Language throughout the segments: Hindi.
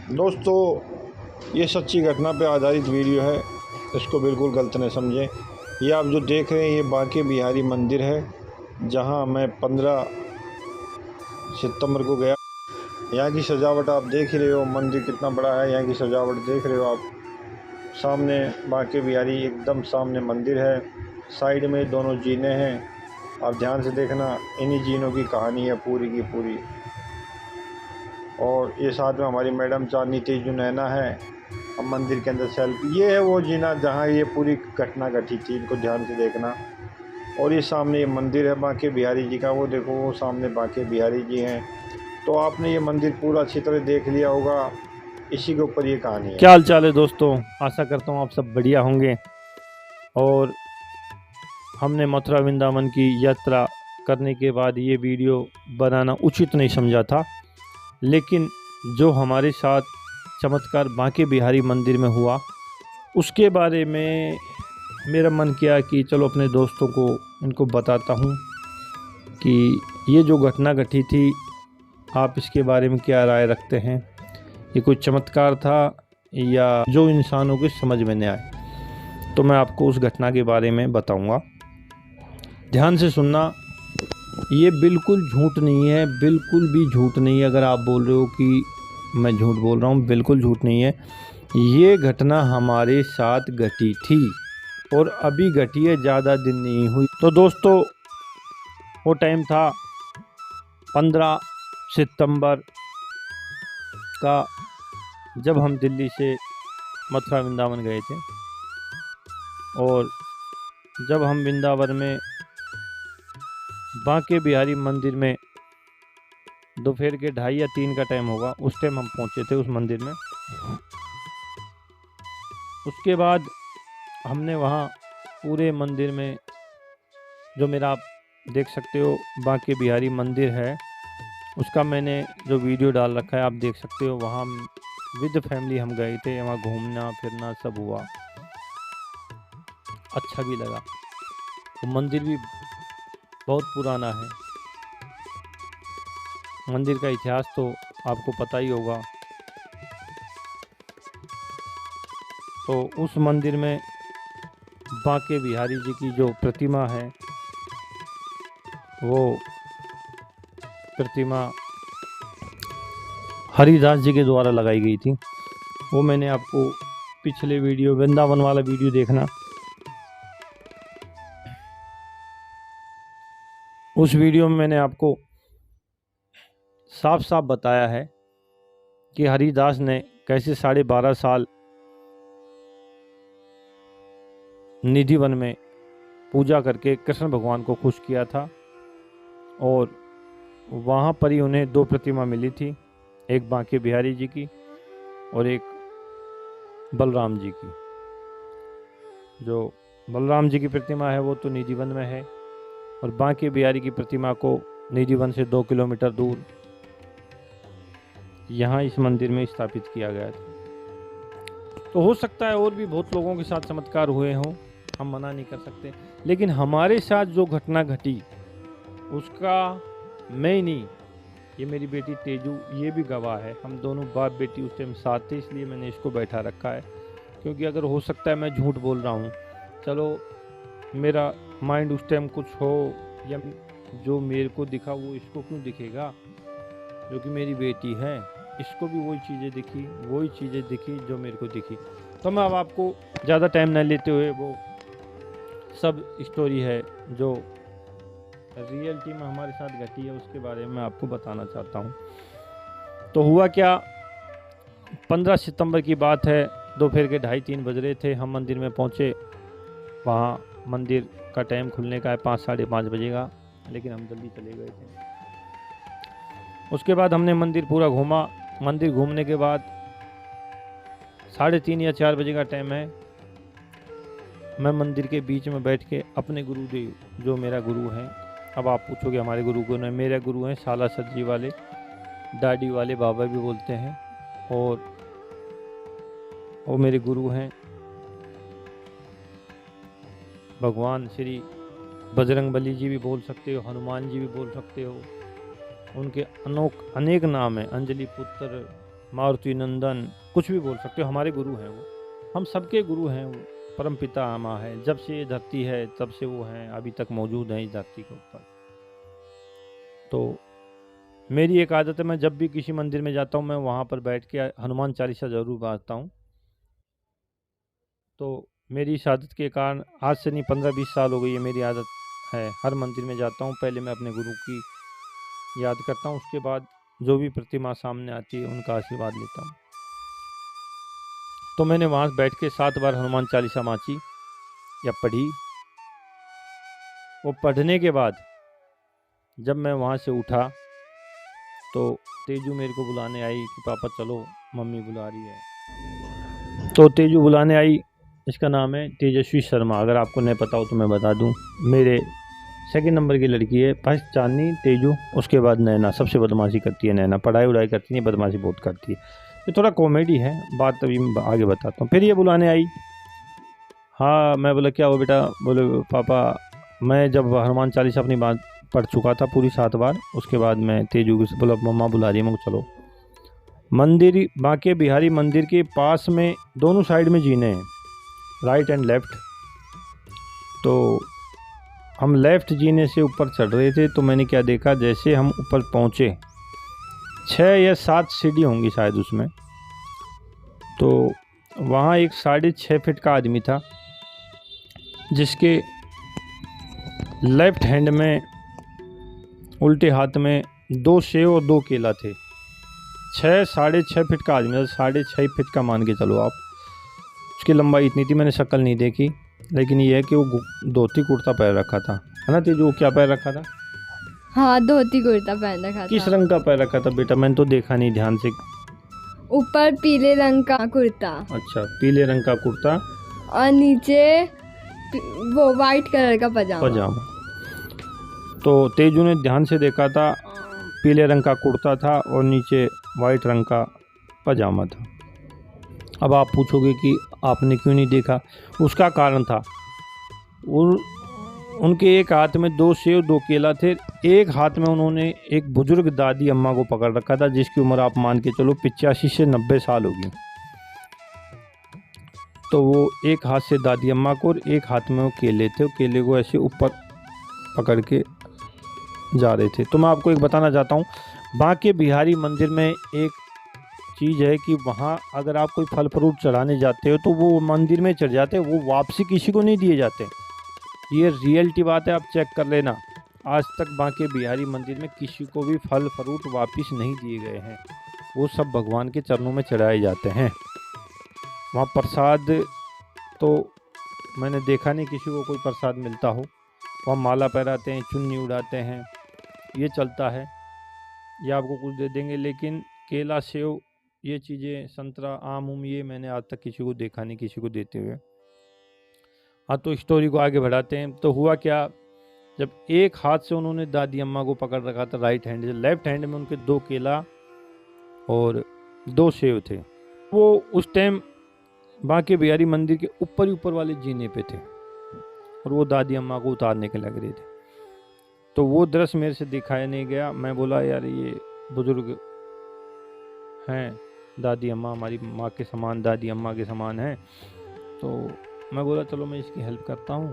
दोस्तों, ये सच्ची घटना पे आधारित वीडियो है, इसको बिल्कुल गलत न समझें। ये आप जो देख रहे हैं ये बांके बिहारी मंदिर है, जहां मैं 15 सितंबर को गया। यहाँ की सजावट आप देख ही रहे हो, मंदिर कितना बड़ा है, यहाँ की सजावट देख रहे हो आप। सामने बांके बिहारी एकदम सामने मंदिर है, साइड में दोनों जीने हैं। आप ध्यान से देखना, इन्हीं जीनों की कहानी है पूरी की पूरी। और ये साथ में हमारी मैडम चांदनी तेजू नैना है। अब मंदिर के अंदर सेल्फी, ये है वो जीना जहाँ ये पूरी घटना घटी थी, इनको ध्यान से देखना। और ये सामने ये मंदिर है बांके बिहारी जी का, वो देखो वो सामने बांके बिहारी जी हैं। तो आपने ये मंदिर पूरा अच्छी तरह देख लिया होगा, इसी के ऊपर ये कहानी है। क्या हाल चाल है दोस्तों, आशा करता हूँ आप सब बढ़िया होंगे। और हमने मथुरा वृंदावन की यात्रा करने के बाद ये वीडियो बनाना उचित नहीं समझा था, लेकिन जो हमारे साथ चमत्कार बांके बिहारी मंदिर में हुआ उसके बारे में मेरा मन किया कि चलो अपने दोस्तों को इनको बताता हूँ कि ये जो घटना घटी थी आप इसके बारे में क्या राय रखते हैं। ये कोई चमत्कार था या जो इंसानों की समझ में नहीं आए, तो मैं आपको उस घटना के बारे में बताऊंगा। ध्यान से सुनना, ये बिल्कुल झूठ नहीं है, बिल्कुल भी झूठ नहीं है। अगर आप बोल रहे हो कि मैं झूठ बोल रहा हूँ, बिल्कुल झूठ नहीं है। ये घटना हमारे साथ घटी थी और अभी घटी है, ज़्यादा दिन नहीं हुई। तो दोस्तों, वो टाइम था 15 सितंबर का, जब हम दिल्ली से मथुरा वृंदावन गए थे। और जब हम वृंदावन में बांके बिहारी मंदिर में दोपहर के 2:30 या 3 का टाइम होगा, उस टाइम हम पहुंचे थे उस मंदिर में। उसके बाद हमने वहाँ पूरे मंदिर में, जो मेरा आप देख सकते हो बांके बिहारी मंदिर है, उसका मैंने जो वीडियो डाल रखा है आप देख सकते हो। वहाँ विद फैमिली हम गए थे, वहाँ घूमना फिरना सब हुआ, अच्छा भी लगा। तो मंदिर भी बहुत पुराना है, मंदिर का इतिहास तो आपको पता ही होगा। तो उस मंदिर में बांके बिहारी जी की जो प्रतिमा है, वो प्रतिमा हरिदास जी के द्वारा लगाई गई थी। वो मैंने आपको पिछले वीडियो, वृंदावन वाला वीडियो देखना, उस वीडियो में मैंने आपको साफ साफ बताया है कि हरिदास ने कैसे 12.5 साल निधिवन में पूजा करके कृष्ण भगवान को खुश किया था। और वहाँ पर ही उन्हें 2 प्रतिमा मिली थी, एक बांके बिहारी जी की और एक बलराम जी की। जो बलराम जी की प्रतिमा है वो तो निधिवन में है, और बांके बिहारी की प्रतिमा को निधिवन से 2 किलोमीटर दूर यहाँ इस मंदिर में स्थापित किया गया था। तो हो सकता है और भी बहुत लोगों के साथ चमत्कार हुए हों, हम मना नहीं कर सकते, लेकिन हमारे साथ जो घटना घटी उसका मैं ही नहीं, ये मेरी बेटी तेजू ये भी गवाह है। हम दोनों बाप बेटी उस टाइम साथ थे, इसलिए मैंने इसको बैठा रखा है। क्योंकि अगर हो सकता है मैं झूठ बोल रहा हूँ, चलो मेरा माइंड उस टाइम कुछ हो, या जो मेरे को दिखा वो इसको क्यों दिखेगा, जो कि मेरी बेटी है, इसको भी वही चीज़ें दिखी जो मेरे को दिखी। तो मैं अब आपको ज़्यादा टाइम न लेते हुए वो सब स्टोरी है जो रियलिटी में हमारे साथ घटी है उसके बारे में आपको बताना चाहता हूँ। तो हुआ क्या, 15 सितंबर की बात है, दोपहर के 2:30-3 बज रहे थे। हम मंदिर में पहुँचे, वहाँ मंदिर का टाइम खुलने का है 5 साढ़े 5 बजे का, लेकिन हम जल्दी चले गए थे। उसके बाद हमने मंदिर पूरा घूमा। मंदिर घूमने के बाद 3:30 या 4 बजे का टाइम है। मैं मंदिर के बीच में बैठ के अपने गुरुदेव, जो मेरा गुरु हैं, अब आप पूछोगे हमारे गुरु कौन है, मेरे गुरु हैं साला सज्जी वाले, दाढ़ी वाले बाबा भी बोलते हैं, और वो मेरे गुरु हैं भगवान श्री बजरंगबली जी भी बोल सकते हो, हनुमान जी भी बोल सकते हो। उनके अनेक नाम हैं, अंजलि पुत्र, मारुति नंदन, कुछ भी बोल सकते हो, हमारे गुरु हैं वो, हम सबके गुरु हैं वो। परमपिता माँ है, जब से ये धरती है तब से वो हैं, अभी तक मौजूद हैं इस धरती के ऊपर। तो मेरी एक आदत है, मैं जब भी किसी मंदिर में जाता हूँ मैं वहाँ पर बैठ के हनुमान चालीसा ज़रूर पढ़ता हूँ। तो मेरी इस आदत के कारण आज से नहीं 15-20 साल हो गई है मेरी आदत है। हर मंदिर में जाता हूँ पहले मैं अपने गुरु की याद करता हूँ, उसके बाद जो भी प्रतिमा सामने आती है उनका आशीर्वाद लेता हूँ। तो मैंने वहाँ बैठ के 7 बार हनुमान चालीसा वाँची या पढ़ी। वो पढ़ने के बाद जब मैं वहाँ से उठा तो तेजू मेरे को बुलाने आई कि पापा चलो मम्मी बुला रही है। तो तेजू बुलाने आई, इसका नाम है तेजस्वी शर्मा, अगर आपको नहीं पता हो तो मैं बता दूं, मेरे सेकंड नंबर की लड़की है। फर्स्ट चांदनी, तेजू, उसके बाद नैना। सबसे बदमाशी करती है नैना, पढ़ाई उड़ाई करती नहीं, बदमाशी बहुत करती है। ये थोड़ा कॉमेडी है, बात अभी मैं आगे बताता हूँ। फिर ये बुलाने आई, हाँ मैं बोला क्या हो बेटा, बोले पापा मैं जब हनुमान चालीसा अपनी बात पढ़ चुका था पूरी 7 बार, उसके बाद मैं तेजू से बोला मम्मा बुला रही है, मैं चलो। मंदिर बांके बिहारी मंदिर के पास में दोनों साइड में जीने हैं, राइट एंड लेफ्ट। तो हम लेफ्ट जीने से ऊपर चढ़ रहे थे, तो मैंने क्या देखा, जैसे हम ऊपर पहुँचे 6 या 7 सीढ़ी होंगी शायद उसमें, तो वहाँ एक 6.5 फीट का आदमी था जिसके लेफ्ट हैंड में उल्टे हाथ में 2 सेव और 2 केला थे। 6.5 फीट का आदमी था, 6.5 फीट का मान के चलो आप। उसकी लंबाई इतनी थी, मैंने शक्ल नहीं देखी, लेकिन ये है कि वो धोती कुर्ता पहन रखा था, है ना तेजू? क्या पहन रखा था? हाँ, धोती कुर्ता पहन रखा था। किस रंग का पहन रखा था बेटा? मैंने तो देखा नहीं ध्यान से। ऊपर पीले रंग का कुर्ता। अच्छा, पीले रंग का कुर्ता और नीचे वो वाइट कलर का पजामा। तो तेजू ने ध्यान से देखा था, पीले रंग का कुर्ता था और नीचे वाइट रंग का पजामा था। अब आप पूछोगे कि आपने क्यों नहीं देखा? उसका कारण था, उनके एक हाथ में 2 सेव 2 केला थे, एक हाथ में उन्होंने एक बुजुर्ग दादी अम्मा को पकड़ रखा था जिसकी उम्र आप मान के चलो 85 से 90 साल होगी। तो वो एक हाथ से दादी अम्मा को और एक हाथ में वो केले थे, वो केले को ऐसे ऊपर पकड़ के जा रहे थे। तो मैं आपको एक बताना चाहता हूँ, बांके बिहारी मंदिर में एक चीज़ है कि वहाँ अगर आप कोई फल फ्रूट चढ़ाने जाते हो तो वो मंदिर में चढ़ जाते हैं, वो वापसी किसी को नहीं दिए जाते। ये रियलिटी बात है, आप चेक कर लेना। आज तक बांके बिहारी मंदिर में किसी को भी फल फ्रूट वापस नहीं दिए गए हैं, वो सब भगवान के चरणों में चढ़ाए जाते हैं। वहाँ प्रसाद तो मैंने देखा नहीं किसी को कोई प्रसाद मिलता हो। वहाँ माला पहराते हैं, चुन्नी उड़ाते हैं, ये चलता है, ये आपको कुछ दे देंगे। लेकिन केला सेव ये चीज़ें, संतरा आम उम, ये मैंने आज तक किसी को देखा नहीं किसी को देते हुए। हाँ, तो स्टोरी को आगे बढ़ाते हैं। तो हुआ क्या, जब एक हाथ से उन्होंने दादी अम्मा को पकड़ रखा था राइट हैंड से, लेफ्ट हैंड में उनके 2 केला और 2 सेव थे। वो उस टाइम बांके बिहारी मंदिर के ऊपर ही ऊपर वाले जीने पे थे और वो दादी अम्मा को उतारने के लग रहे थे। तो वो दृश्य मेरे से दिखाया नहीं गया। मैं बोला यार ये बुजुर्ग हैं, दादी अम्मा हमारी माँ के समान, दादी अम्मा के समान हैं। तो मैं बोला चलो मैं इसकी हेल्प करता हूँ,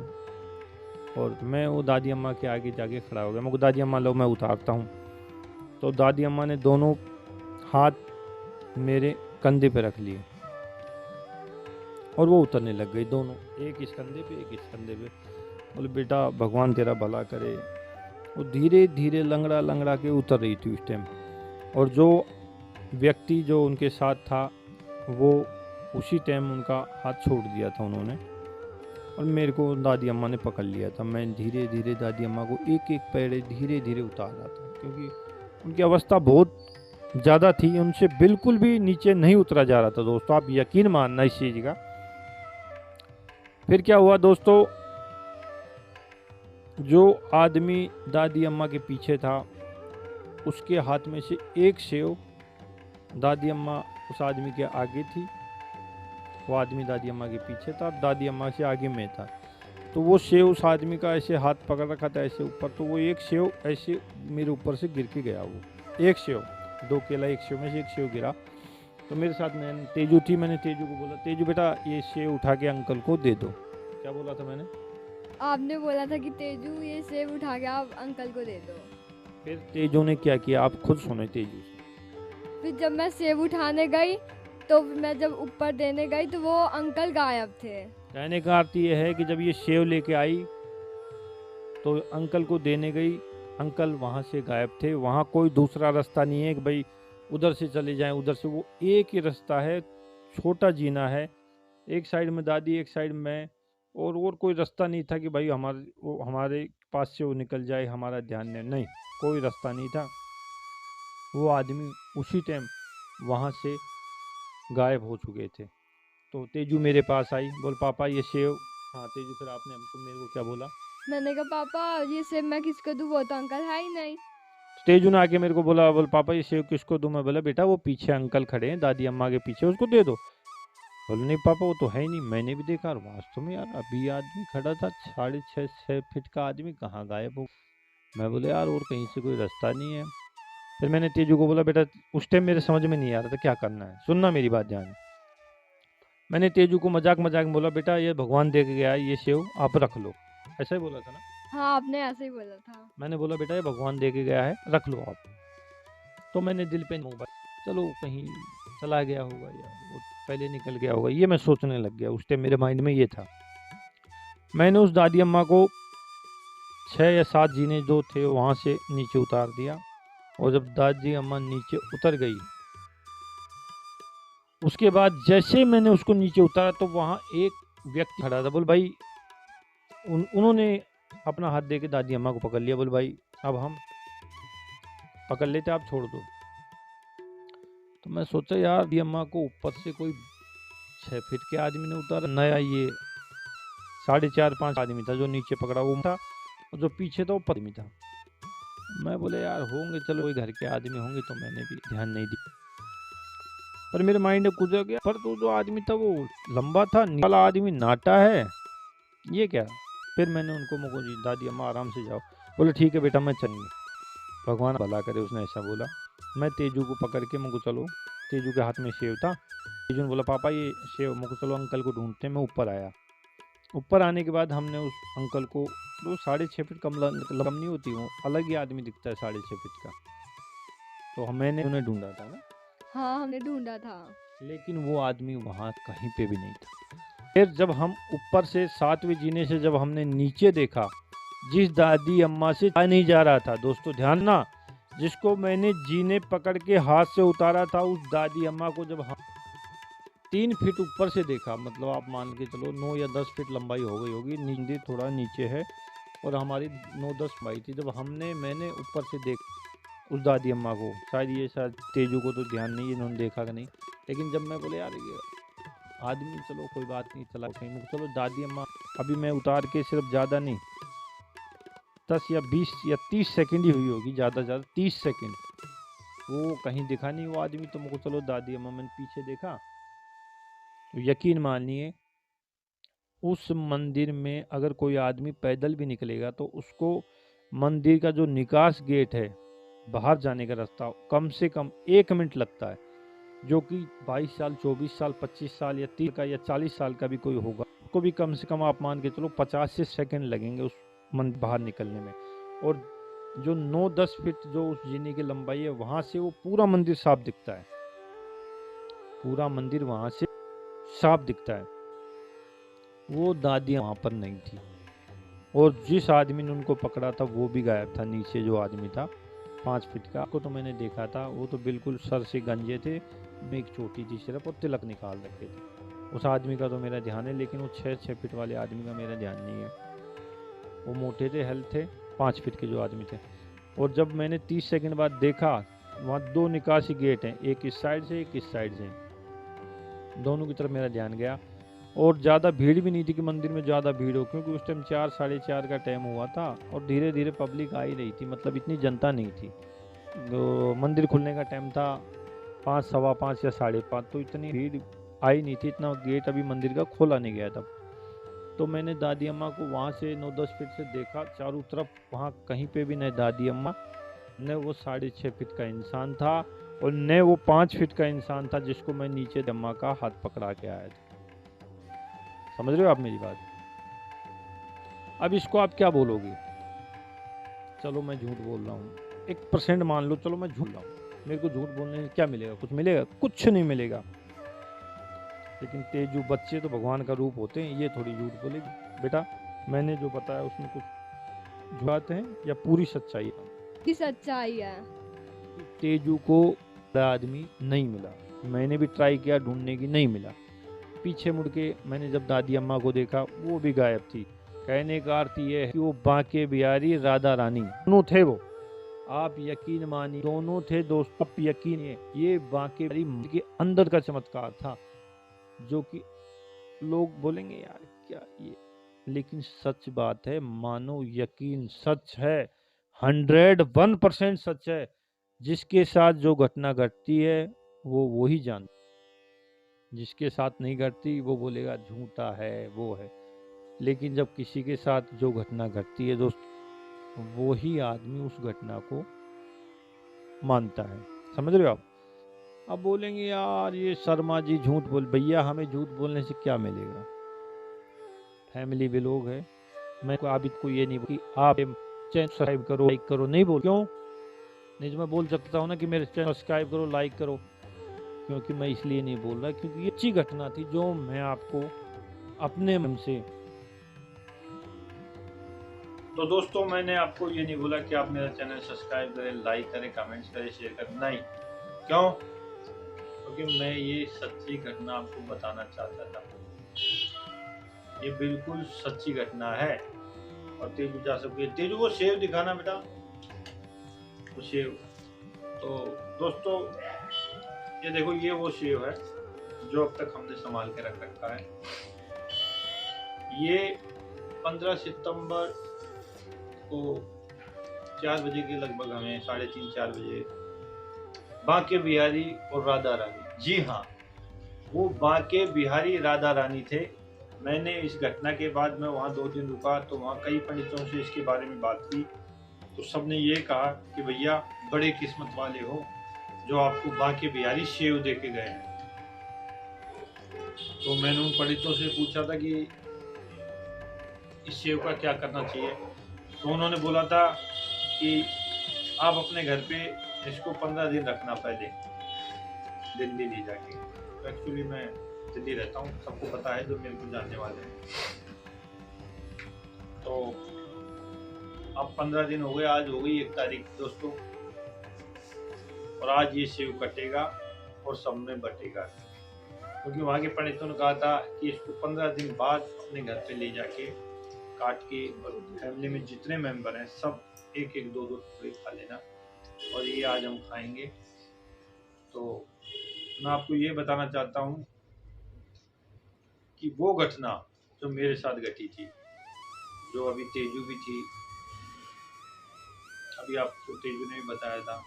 और मैं वो दादी अम्मा के आगे जाके खड़ा हो गया। मैं दादी अम्मा लो मैं उतारता हूँ। तो दादी अम्मा ने दोनों हाथ मेरे कंधे पे रख लिए और वो उतरने लग गई दोनों, एक इस कंधे पे एक इस कंधे पे। बोले बेटा भगवान तेरा भला करे। वो धीरे धीरे लंगड़ा लंगड़ा के उतर रही थी उस टाइम, और जो व्यक्ति जो उनके साथ था वो उसी टाइम उनका हाथ छोड़ दिया था उन्होंने, और मेरे को दादी अम्मा ने पकड़ लिया था। मैं धीरे धीरे दादी अम्मा को एक एक पैर धीरे धीरे उतार रहा था, क्योंकि उनकी अवस्था बहुत ज़्यादा थी, उनसे बिल्कुल भी नीचे नहीं उतरा जा रहा था दोस्तों, आप यकीन मानना इस चीज़ का। फिर क्या हुआ दोस्तों, जो आदमी दादी अम्मा के पीछे था उसके हाथ में से एक सेव, दादी अम्मा उस आदमी के आगे थी, वो आदमी दादी अम्मा के पीछे था, दादी अम्मा से आगे मैं था। तो वो सेव उस आदमी का ऐसे हाथ पकड़ रखा था ऐसे ऊपर, तो वो एक सेव ऐसे मेरे ऊपर से गिर के गया। वो एक सेव, 2 केला एक सेव में से एक सेव गिरा तो मेरे साथ मैंने तेजू थी, मैंने तेजू को बोला, तेजू बेटा ये सेव उठा के अंकल को दे दो। क्या बोला था मैंने? आपने बोला था कि तेजू ये सेब उठा के आप अंकल को दे दो। फिर तेजू ने क्या किया, आप खुद सुने तेजू से। फिर जब मैं सेब उठाने गई तो मैं जब ऊपर देने गई तो वो अंकल गायब थे। कहने का अर्थ ये है कि जब ये सेव लेके आई तो अंकल को देने गई, अंकल वहाँ से गायब थे। वहाँ कोई दूसरा रास्ता नहीं है कि भाई उधर से चले जाएं, उधर से, वो एक ही रास्ता है, छोटा जीना है, एक साइड में दादी एक साइड में, और कोई रास्ता नहीं था कि भाई हमारे पास से वो निकल जाए, हमारा ध्यान नहीं, कोई रास्ता नहीं था। वो आदमी उसी टाइम वहाँ से गायब हो चुके थे। तो तेजू मेरे पास आई, बोल पापा ये सेव। हाँ तेजू, फिर आपने हमको मेरे को क्या बोला? मैंने कहा पापा ये सेब मैं किसको दूँ, वो तो अंकल है ही नहीं। तेजू ने आके मेरे को बोला, बोल पापा ये सेव किसको दूं? मैं बोला बेटा वो पीछे अंकल खड़े हैं दादी अम्मा के पीछे, उसको दे दो। बोले नहीं पापा वो तो है ही नहीं, मैंने भी देखा। और वास्तव में यार अभी आदमी खड़ा था, 6.5 फीट का आदमी कहाँ गायब हो। मैं बोले यार और कहीं से कोई रास्ता नहीं है। फिर मैंने तेजू को बोला बेटा, उस टाइम मेरे समझ में नहीं आ रहा था क्या करना है, सुनना मेरी बात ध्यान। मैंने तेजू को मजाक मजाक में बोला बेटा ये भगवान दे के गया है, ये सेव आप रख लो। ऐसा ही बोला था ना? हाँ आपने ऐसे ही बोला था। मैंने बोला बेटा ये भगवान दे के गया है, रख लो आप। तो मैंने दिल पे मोबाइल, चलो कहीं चला गया होगा या वो पहले निकल गया होगा, ये मैं सोचने लग गया। उस टाइम मेरे माइंड में ये था। मैंने उस दादी अम्मा को 6 या 7 जीने जो थे वहाँ से नीचे उतार दिया। और जब दादी अम्मा नीचे उतर गई, उसके बाद जैसे मैंने उसको नीचे उतारा तो वहाँ एक व्यक्ति खड़ा था। बोल भाई, उन्होंने अपना हाथ दे के दादी अम्मा को पकड़ लिया। बोल भाई अब हम पकड़ लेते, आप छोड़ दो। तो मैं सोचा यार दादी अम्मा को ऊपर से कोई 6 फीट के आदमी ने उतारा, नया ये 4.5-5 आदमी था जो नीचे पकड़ा वो था, और जो पीछे था वो आदमी था। मैं बोले यार होंगे, चलो कोई घर के आदमी होंगे, तो मैंने भी ध्यान नहीं दिया। पर मेरे माइंड में गुजर गया, पर तो जो आदमी था वो लंबा था, वाला आदमी नाटा है, ये क्या? फिर मैंने उनको मुझको जी दादी अम्मा आराम से जाओ। बोले ठीक है बेटा मैं चलेंगे, भगवान भला करे, उसने ऐसा बोला। मैं तेजू को पकड़ के मुझको चलो, तेजू के हाथ में सेव था। तेजू ने बोला पापा ये सेव, मुझको चलो अंकल को ढूंढते। मैं ऊपर आया। ऊपर आने के बाद हमने उस अंकल को, वो 6.5 फीट कम नहीं होती, वो अलग ही आदमी दिखता है 6.5 फीट का। तो मैंने उन्हें ढूंढा था ना। हाँ हमने ढूंढा था। लेकिन वो आदमी वहाँ कहीं पे भी नहीं था। फिर जब हम ऊपर से 7वें जीने से जब हमने नीचे देखा, जिस दादी अम्मा से नहीं जा रहा था, दोस्तों ध्यान ना, जिसको मैंने जीने पकड़ के हाथ से उतारा था, उस दादी अम्मा को जब हम 3 फीट ऊपर से देखा, मतलब आप मान के चलो 9 या 10 फीट लंबाई हो गई होगी, नींदी थोड़ा नीचे है और हमारी 9-10 लंबाई थी। जब मैंने ऊपर से देख उस दादी अम्मा को, शायद तेजू को तो ध्यान नहीं, इन्होंने देखा कि नहीं, लेकिन जब मैं बोले यार ये आदमी, चलो कोई बात नहीं, चला कहीं, चलो दादी अम्मा अभी मैं उतार के सिर्फ ज़्यादा नहीं 10 या 20 या 30 सेकंड ही हुई होगी, ज़्यादा 30 सेकंड, वो कहीं दिखा नहीं वो आदमी। तो मुझको चलो दादी अम्मा, मैंने पीछे देखा तो यकीन मानिए उस मंदिर में अगर कोई आदमी पैदल भी निकलेगा तो उसको मंदिर का जो निकास गेट है, बाहर जाने का रास्ता, कम से कम 1 मिनट लगता है। जो कि 22 साल 24 साल 25 साल या 30 का या 40 साल का भी कोई होगा, उसको भी कम से कम आप मान के चलो 50 से सेकंड लगेंगे उस मंदिर बाहर निकलने में। और जो 9-10 फीट जो उस जीने की लंबाई है, वहाँ से वो पूरा मंदिर साफ दिखता है, पूरा मंदिर वहाँ से साफ दिखता है। वो दादी वहाँ पर नहीं थी, और जिस आदमी ने उनको पकड़ा था वो भी गायब था। नीचे जो आदमी था 5 फीट का, को तो मैंने देखा था, वो तो बिल्कुल सर से गंजे थे, एक छोटी थी सिर्फ, और तिलक निकाल रखे थे। उस आदमी का तो मेरा ध्यान है, लेकिन वो 6 फीट वाले आदमी का मेरा ध्यान नहीं है। वो मोटे थे, हेल्थ थे, 5 फीट के जो आदमी थे। और जब मैंने 30 सेकंड बाद देखा, वहाँ 2 निकासी गेट हैं, एक इस साइड से एक इस साइड से, दोनों की तरफ मेरा ध्यान गया। और ज़्यादा भीड़ भी नहीं थी कि मंदिर में ज़्यादा भीड़ हो, क्योंकि उस टाइम 4 साढ़े 4 का टाइम हुआ था और धीरे धीरे पब्लिक आ ही रही थी, मतलब इतनी जनता नहीं थी। तो मंदिर खुलने का टाइम था 5, सवा 5 या 5:30, तो इतनी भीड़ आई नहीं थी, इतना गेट अभी मंदिर का खोला नहीं गया था। तो मैंने दादी अम्मा को वहाँ से 9-10 फीट से देखा, चारों तरफ वहाँ कहीं पे भी नहीं दादी अम्मा, न वो 6.5 फीट का इंसान था, और न वो 5 फीट का इंसान था जिसको मैं नीचे अम्मा का हाथ पकड़ा के आया था। समझ रहे हो आप मेरी बात? अब इसको आप क्या बोलोगे? चलो मैं झूठ बोल रहा हूँ, 1% मान लो, चलो मैं झूठ रहा हूँ, मेरे को झूठ बोलने से क्या मिलेगा? कुछ मिलेगा? कुछ नहीं मिलेगा। लेकिन तेजू बच्चे तो भगवान का रूप होते हैं, ये थोड़ी झूठ बोलेगी। बेटा मैंने जो बताया उसमें कुछ झूठ है या पूरी सच्चाई है? की सच्चाई है। तेजू को बड़ा आदमी नहीं मिला, मैंने भी ट्राई किया ढूंढने की, नहीं मिला। पीछे मुड़ के मैंने जब दादी अम्मा को देखा वो भी गायब थी। कहने का अर्थ ये है कि वो बांके बिहारी राधा रानी दोनों थे। वो आप यकीन मानिए दोनों थे दोस्तों, आप यकीन है ये बांके बिहारी के अंदर का चमत्कार था, जो कि लोग बोलेंगे यार क्या ये, लेकिन सच बात है, मानो यकीन सच है, 101% सच है। जिसके साथ जो घटना घटती है वो वही जानता, जिसके साथ नहीं घटती वो बोलेगा झूठा है, वो है। लेकिन जब किसी के साथ जो घटना घटती है दोस्त, वो ही आदमी उस घटना को मानता है। समझ रहे हो आप? अब बोलेंगे यार ये शर्मा जी झूठ बोल, भैया हमें झूठ बोलने से क्या मिलेगा? फैमिली भी लोग है, मैं आप इसको ये नहीं कि आप चैनल सब्सक्राइब करो, लाइक करो, नहीं बोल क्यों? नहीं तो मैं बोल सकता हूँ ना कि मेरे चैनल सब्सक्राइब करो, लाइक करो, क्योंकि मैं इसलिए नहीं बोल रहा क्योंकि ये अच्छी घटना थी जो मैं आपको अपने मन से। तो दोस्तों मैंने आपको ये नहीं बोला कि आप मेरा चैनल सब्सक्राइब करें, लाइक करें, कमेंट्स करें, शेयर करें, नहीं। क्यों? क्योंकि मैं ये सच्ची घटना आपको बताना चाहता था। ये बिल्कुल सच्ची घटना है। और तेजू जा सकती है, तेजू को सेव दिखाना बेटा, वो सेव। तो दोस्तों ये देखो, ये वो सेव है जो अब तक हमने संभाल के रख रखा है। ये 15 सितंबर को 4 बजे के लगभग, हमें 3:30-4 बजे बांके बिहारी और राधा रानी, जी हाँ वो बांके बिहारी राधा रानी थे। मैंने इस घटना के बाद मैं वहाँ 2 दिन रुका तो वहाँ कई पंडितों से इसके बारे में बात की, तो सबने ये कहा कि भैया बड़े किस्मत वाले हो जो आपको बांके बिहारी सेव दे के गए हैं। तो मैंने उन पंडितों से पूछा था कि इस सेव का क्या करना चाहिए, तो उन्होंने बोला था कि आप अपने घर पे इसको 15 दिन रखना, पहले दिल्ली ले जाके। तो एक्चुअली मैं दिल्ली रहता हूँ, सबको पता है जो मेरे को जानने वाले हैं। तो अब 15 दिन हो गए, आज हो गई 1 तारीख दोस्तों, और आज ये सेव कटेगा और सब में बटेगा, क्योंकि वहाँ के पंडितों ने कहा था कि इसको 15 दिन बाद अपने घर पे ले जाके काट के, और फैमिली में जितने मेंबर हैं सब 1-1, 2-2 टुकड़े खा लेना, और ये आज हम खाएंगे। तो मैं आपको ये बताना चाहता हूँ कि वो घटना जो मेरे साथ घटी थी, जो अभी तेजू भी थी, अभी आपको तेजू ने भी बताया था,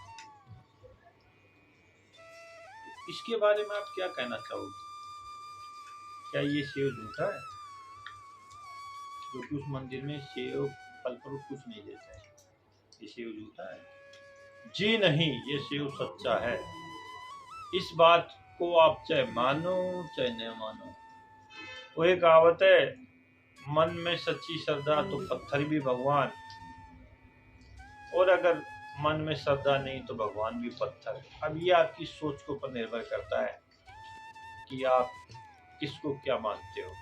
इसके बारे में आप क्या कहना चाहोगे? क्या ये सेव झूठा है? क्योंकि उस मंदिर में सेव फल फ्रूट कुछ नहीं देते हैं, ये सेव झूठा है? जी नहीं, ये सेव सच्चा है। इस बात को आप चाहे मानो चाहे नहीं मानो, वो एक कहावत है, मन में सच्ची श्रद्धा तो पत्थर भी भगवान, और अगर मन में श्रद्धा नहीं तो भगवान भी पत्थर। अब ये आपकी सोच के ऊपर निर्भर करता है कि आप किसको क्या मानते हो।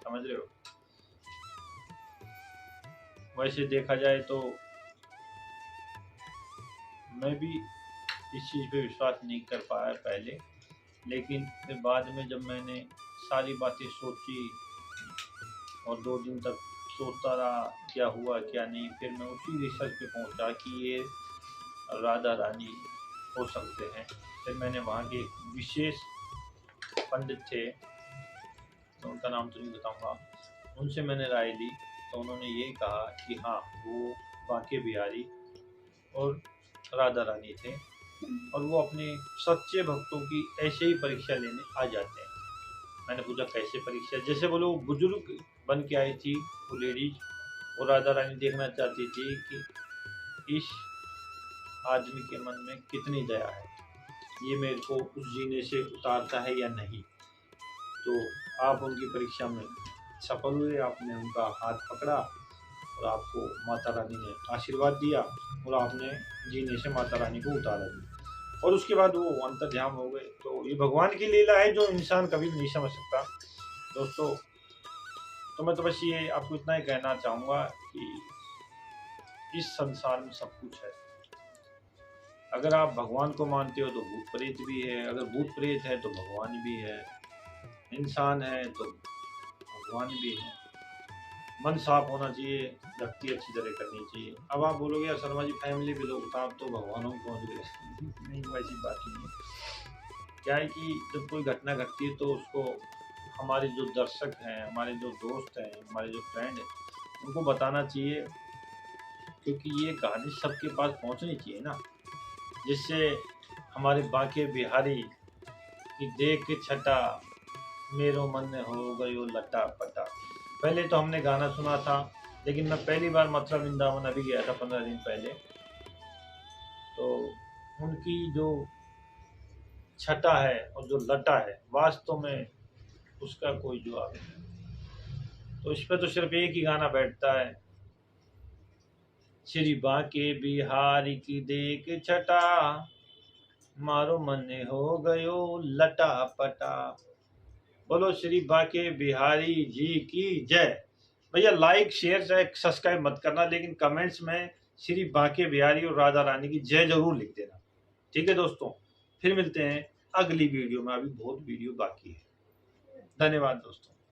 समझ रहे हो? वैसे देखा जाए तो मैं भी इस चीज़ पे विश्वास नहीं कर पाया पहले, लेकिन फिर बाद में जब मैंने सारी बातें सोची और 2 दिन तक सोचता रहा क्या हुआ क्या नहीं, फिर मैं उसी रिसर्च पे पहुंचा कि ये राधा रानी हो सकते हैं। फिर मैंने वहाँ के विशेष पंडित थे, तो उनका नाम तो नहीं बताऊंगा, उनसे मैंने राय ली, तो उन्होंने ये कहा कि हाँ वो बांके बिहारी और राधा रानी थे, और वो अपने सच्चे भक्तों की ऐसे ही परीक्षा लेने आ जाते हैं। मैंने पूछा कैसे परीक्षा? जैसे बोलो वो बुजुर्ग बन के आई थी वो लेडीज, वो राधा रानी देखना चाहती थी कि इस आदमी के मन में कितनी दया है। ये मेरे को उस जीने से उतारता है या नहीं। तो आप उनकी परीक्षा में सफल हुए, आपने उनका हाथ पकड़ा और आपको माता रानी ने आशीर्वाद दिया और आपने जीने से माता रानी को उतारा दिया और उसके बाद वो अंतर्ध्यान हो गए। तो ये भगवान की लीला है जो इंसान कभी भी नहीं समझ सकता दोस्तों। तो मैं तो बस ये आपको इतना ही कहना चाहूँगा कि इस संसार में सब कुछ है। अगर आप भगवान को मानते हो तो भूत प्रेत भी है, अगर भूत प्रेत है तो भगवान भी है, इंसान है तो भगवान भी है। मन साफ होना चाहिए, भक्ति अच्छी तरह करनी चाहिए। अब आप बोलोगे यार शर्मा जी फैमिली भी लोग आप तो भगवानों को पहुँच गए नहीं, वैसी बात नहीं है। क्या है कि जब कोई घटना घटती है तो उसको हमारे जो दर्शक हैं, हमारे जो दोस्त हैं, हमारे जो फ्रेंड हैं, उनको बताना चाहिए, क्योंकि ये कहानी सबके पास पहुंचनी चाहिए ना, जिससे हमारे बांके बिहारी की देख छटा मेरो मन हो गयो लटा पटा। पहले तो हमने गाना सुना था, लेकिन मैं पहली बार मथुरा वृंदावन अभी गया था 15 दिन पहले। तो उनकी जो छटा है और जो लटा है वास्तव में उसका कोई जवाब नहीं। तो इस पर तो सिर्फ एक ही गाना बैठता है, श्री बांके बिहारी की देख छटा मारो मन हो गयो लटा पटा। बोलो श्री बांके बिहारी जी की जय। भैया लाइक शेयर चाहे सब्सक्राइब मत करना, लेकिन कमेंट्स में श्री बांके बिहारी और राधा रानी की जय जरूर लिख देना। ठीक है दोस्तों, फिर मिलते हैं अगली वीडियो में, अभी बहुत वीडियो बाकी है। धन्यवाद दोस्तों।